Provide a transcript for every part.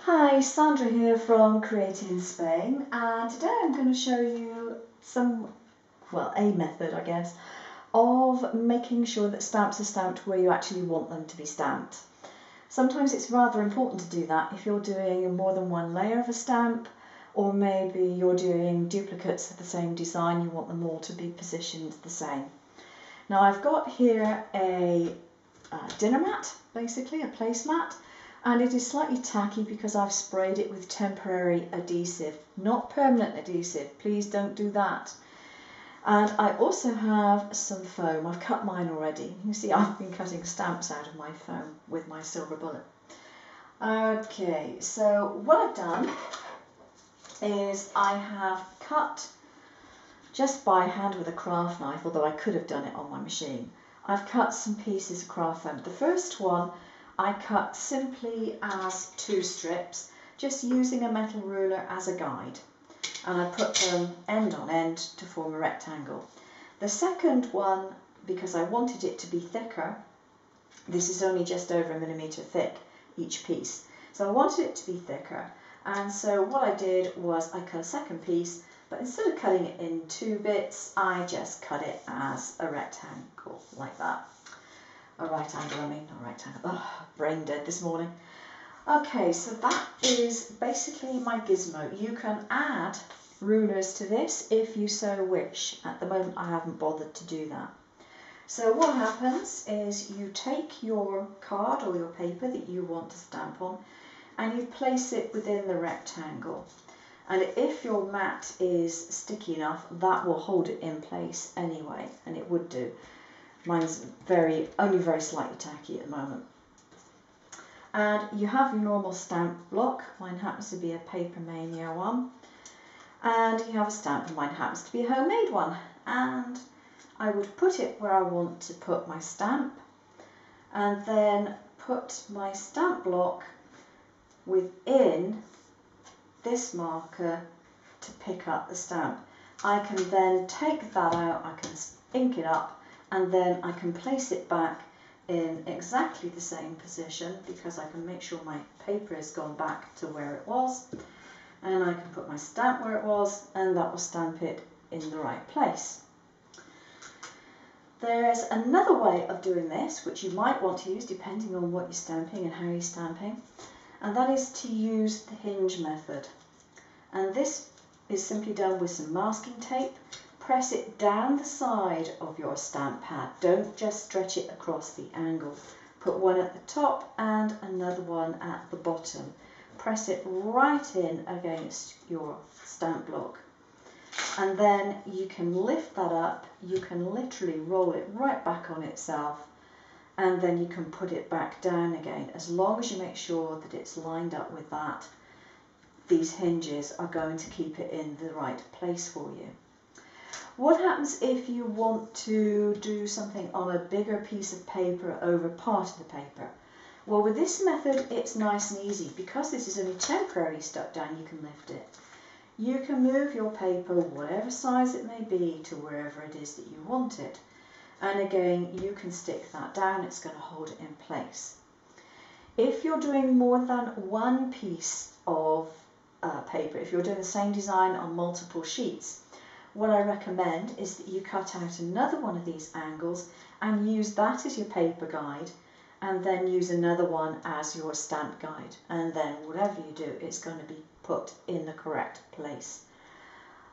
Hi, Sandra here from Create in Spain, and today I'm going to show you a method, I guess, of making sure that stamps are stamped where you actually want them to be stamped. Sometimes it's rather important to do that if you're doing more than one layer of a stamp, or maybe you're doing duplicates of the same design, you want them all to be positioned the same. Now I've got here a dinner mat, basically a placemat. And it is slightly tacky because I've sprayed it with temporary adhesive, not permanent adhesive. Please don't do that. And I also have some foam. I've cut mine already. You see, I've been cutting stamps out of my foam with my silver bullet. Okay, so what I've done is I have cut just by hand with a craft knife, although I could have done it on my machine. I've cut some pieces of craft foam. The first one I cut simply as 2 strips, just using a metal ruler as a guide, and I put them end on end to form a rectangle. The second one, because I wanted it to be thicker, this is only just over 1 millimetre thick each piece, so I wanted it to be thicker, and so what I did was I cut a second piece, but instead of cutting it in 2 bits, I just cut it as a rectangle like that. A right angle, not rectangle. Oh, brain dead this morning. Okay, so that is basically my gizmo. You can add rulers to this if you so wish. At the moment I haven't bothered to do that. So what happens is you take your card or your paper that you want to stamp on and you place it within the rectangle. And if your mat is sticky enough, that will hold it in place anyway, and it would do. Mine's only very slightly tacky at the moment. And you have your normal stamp block. Mine happens to be a Paper Mania one. And you have a stamp, and mine happens to be a homemade one. And I would put it where I want to put my stamp, and then put my stamp block within this marker to pick up the stamp. I can then take that out, I can ink it up, and then I can place it back in exactly the same position because I can make sure my paper has gone back to where it was, and I can put my stamp where it was, and that will stamp it in the right place. There's another way of doing this which you might want to use depending on what you're stamping and how you're stamping, and that is to use the hinge method. And this is simply done with some masking tape. Press it down the side of your stamp pad. Don't just stretch it across the angle. Put one at the top and another one at the bottom. Press it right in against your stamp block. And then you can lift that up. You can literally roll it right back on itself, and then you can put it back down again. As long as you make sure that it's lined up with that, these hinges are going to keep it in the right place for you. What happens if you want to do something on a bigger piece of paper over part of the paper? Well, with this method it's nice and easy. Because this is only temporarily stuck down, you can lift it. You can move your paper, whatever size it may be, to wherever it is that you want it. And again, you can stick that down, it's going to hold it in place. If you're doing more than one piece of paper, if you're doing the same design on multiple sheets, what I recommend is that you cut out another one of these angles and use that as your paper guide, and then use another one as your stamp guide, and then whatever you do, it's going to be put in the correct place.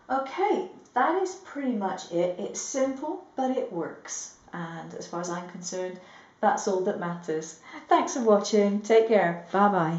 Okay, that is pretty much it. It's simple, but it works, and as far as I'm concerned, that's all that matters. Thanks for watching. Take care. Bye bye.